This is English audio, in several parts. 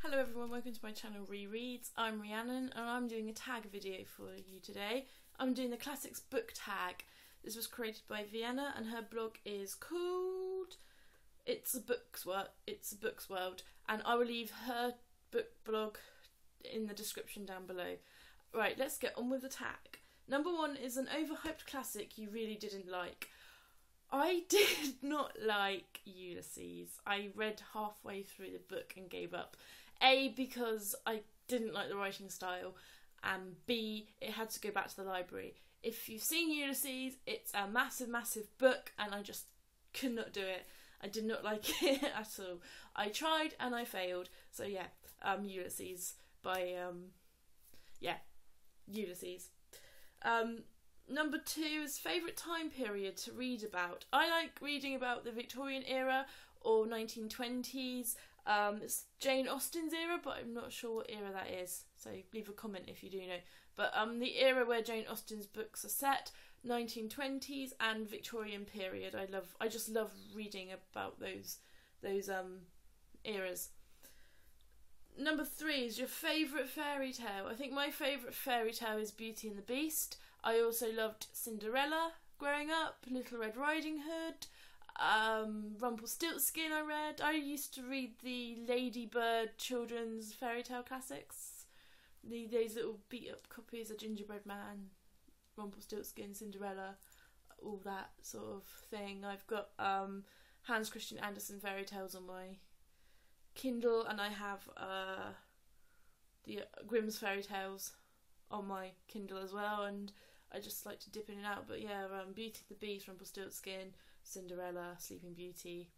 Hello everyone, welcome to my channel Rereads. I'm Rhiannon and I'm doing a tag video for you today. I'm doing the classics book tag. This was created by Vienna and her blog is called It's a Books World, and I will leave her book blog in the description down below. Right, let's get on with the tag. Number 1 is an overhyped classic you really didn't like. I did not like Ulysses. I read halfway through the book and gave up. A, because I didn't like the writing style, and B, it had to go back to the library. If you've seen Ulysses, it's a massive book and I just could not do it. I did not like it at all. I tried and I failed. So yeah, Ulysses by, Ulysses. Number 2 is favourite time period to read about. I like reading about the Victorian era or 1920s. It's Jane Austen's era, but I'm not sure what era that is, so leave a comment if you do know. But the era where Jane Austen's books are set, 1920s and Victorian period. I just love reading about those eras. Number 3 is your favourite fairy tale. I think my favourite fairy tale is Beauty and the Beast. I also loved Cinderella growing up, Little Red Riding Hood, Rumpelstiltskin I read. I used to read the Ladybird children's fairy tale classics. Those little beat up copies of Gingerbread Man, Rumpelstiltskin, Cinderella, all that sort of thing. I've got Hans Christian Andersen fairy tales on my Kindle, and I have the Grimm's fairy tales on my Kindle as well, and I just like to dip in and out. But yeah, Beauty and the Beast, Rumpelstiltskin, Cinderella, Sleeping Beauty,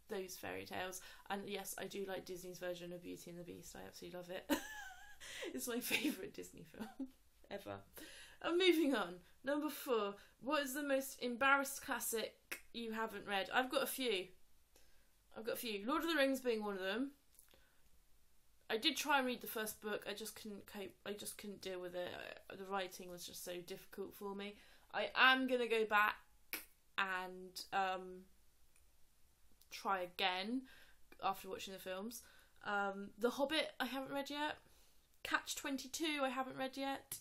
those fairy tales. And yes, I do like Disney's version of Beauty and the Beast. I absolutely love it. It's my favourite Disney film ever. Moving on. Number 4. What is the most embarrassed classic you haven't read? I've got a few. Lord of the Rings being one of them. I did try and read the first book. I just couldn't cope. I just couldn't deal with it. The writing was just so difficult for me. I am going to go back and try again after watching the films. The Hobbit I haven't read yet. Catch-22 I haven't read yet.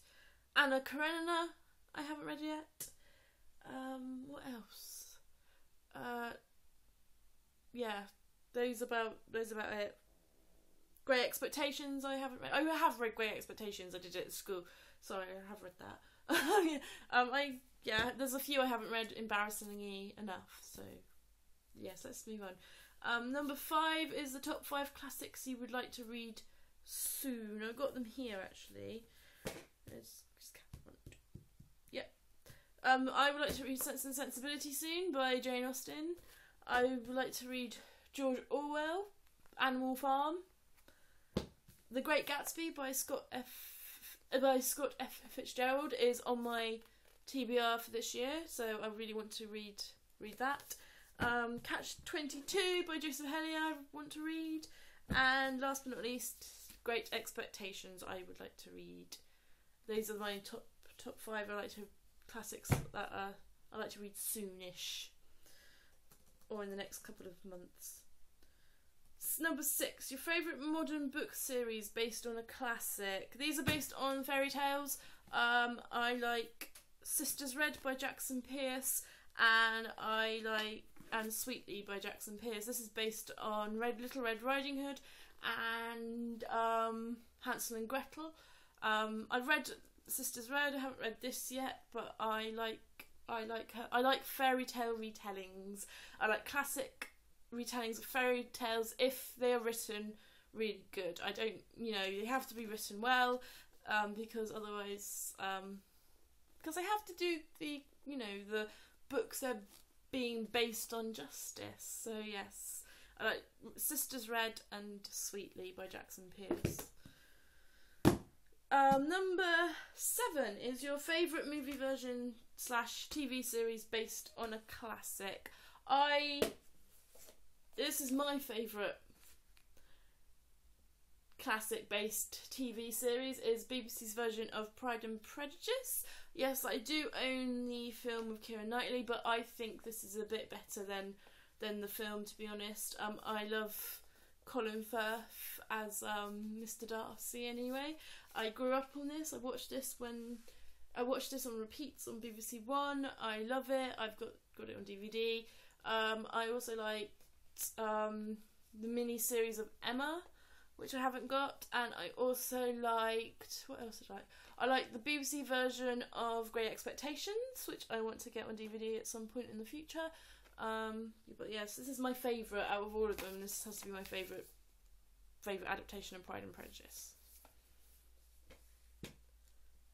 Anna Karenina I haven't read yet. What else? Yeah, those about it. Great Expectations I haven't read. I have read Great Expectations. I did it at school. Sorry, I have read that. There's a few I haven't read embarrassingly enough. So yes, let's move on. Number 5 is the top 5 classics you would like to read soon. I've got them here actually. I would like to read Sense and Sensibility soon by Jane Austen. I would like to read George Orwell, Animal Farm. The Great Gatsby by Scott F. Fitzgerald is on my TBR for this year, so I really want to read that. Catch-22 by Joseph Heller I want to read, and last but not least, Great Expectations I would like to read. These are my top 5. Classics that I like to read soonish, or in the next couple of months. Number 6, your favourite modern book series based on a classic. These are based on fairy tales. I like Sisters Red by Jackson Pearce, and Sweetly by Jackson Pearce. This is based on Little Red Riding Hood and Hansel and Gretel. I've read Sisters Red. I haven't read this yet, but I like fairy tale retellings. I like classic retellings of fairy tales if they are written really good. I don't, they have to be written well, because otherwise, because I have to do the books are being based on justice. So yes, I like Sisters Red and Sweetly by Jackson Pearce. Number 7 is your favourite movie version / TV series based on a classic. This is my favourite classic based TV series is BBC's version of Pride and Prejudice. Yes, I do own the film with Keira Knightley, but I think this is a bit better than the film, to be honest. I love Colin Firth as Mr. Darcy. Anyway, I grew up on this. I watched this on repeats on BBC One. I love it. I've got it on DVD. I also liked the mini series of Emma, which I haven't got, and I also liked, what else did I like? I liked the BBC version of Great Expectations, which I want to get on DVD at some point in the future. But yes, this is my favourite out of all of them. This has to be my favourite adaptation of Pride and Prejudice.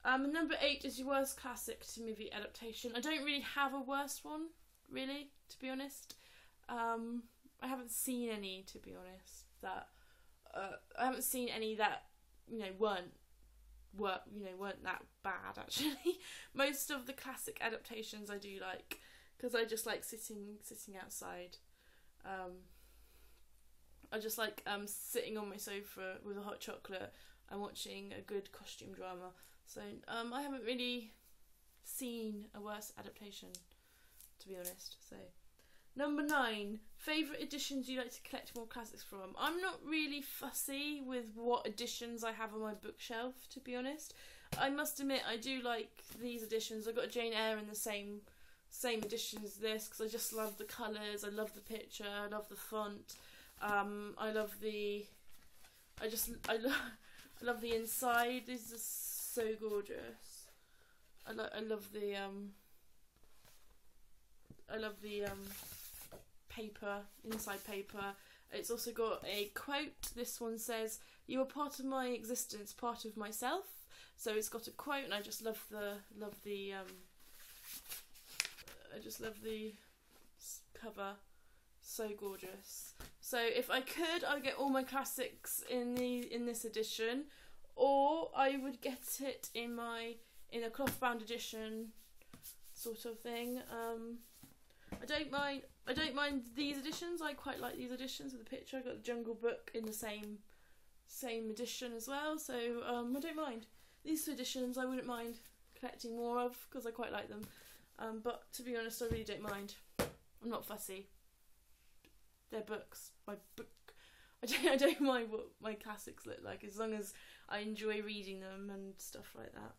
Number 8 is your worst classic to movie adaptation. I don't really have a worst one, really, to be honest. I haven't seen any, to be honest, that I haven't seen any that weren't that bad, actually. Most of the classic adaptations I do like, because I just like sitting outside. I just like sitting on my sofa with a hot chocolate and watching a good costume drama. So I haven't really seen a worse adaptation, to be honest. So number 9, favourite editions you like to collect more classics from. I'm not really fussy with what editions I have on my bookshelf, to be honest. I must admit I do like these editions. I've got Jane Eyre in the same edition as this, because I just love the colours, I love the picture, I love the font. I love the inside. This is so gorgeous. I love the paper, inside paper. It's also got a quote. This one says, "You are part of my existence, part of myself." So it's got a quote, and I just love the cover. So gorgeous. So if I could, I'd get all my classics in this edition, or I would get it in a cloth bound edition sort of thing. I don't mind these editions. I quite like these editions with the picture. I got the Jungle Book in the same edition as well, so I don't mind. These 2 editions I wouldn't mind collecting more of, because I quite like them. But to be honest, I really don't mind. I'm not fussy. They're books. My book. I don't mind what my classics look like, as long as I enjoy reading them and stuff like that.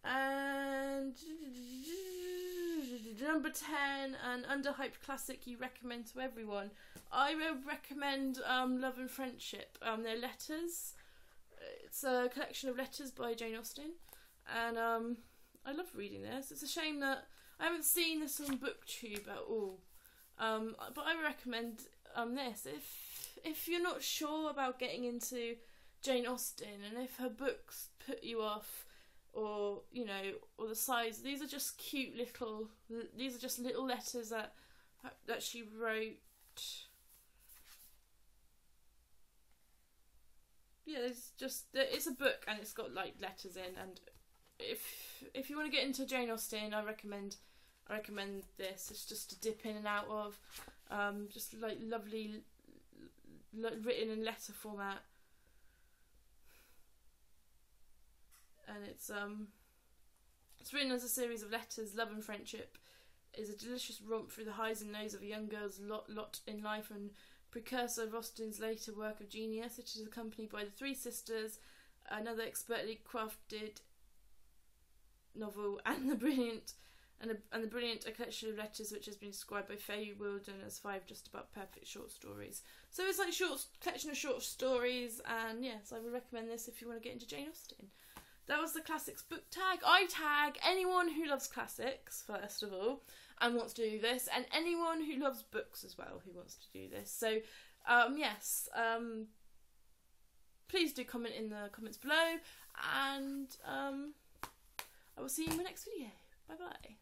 And number 10, an underhyped classic you recommend to everyone. I would recommend Love and Friendship. They're letters. It's a collection of letters by Jane Austen, and I love reading this. It's a shame that I haven't seen this on BookTube at all. But I would recommend this if you're not sure about getting into Jane Austen, and if her books put you off, or or the size. These are just cute little. These are just little letters that she wrote. Yeah, it's a book, and it's got like letters in. And if you want to get into Jane Austen, I recommend this. It's just to dip in and out of, just like lovely, written in letter format. And it's written as a series of letters. Love and Friendship is a delicious romp through the highs and lows of a young girl's lot in life, and precursor of Austen's later work of genius. It is accompanied by the 3 sisters, another expertly crafted novel, and the brilliant a collection of letters which has been described by Faye Wilden as 5 just about perfect short stories. So it's like collection of short stories, and yes, I would recommend this if you want to get into Jane Austen. That was the classics book tag. I tag anyone who loves classics, first of all, and wants to do this, and anyone who loves books as well who wants to do this. So, yes, please do comment in the comments below, and I will see you in my next video. Bye bye.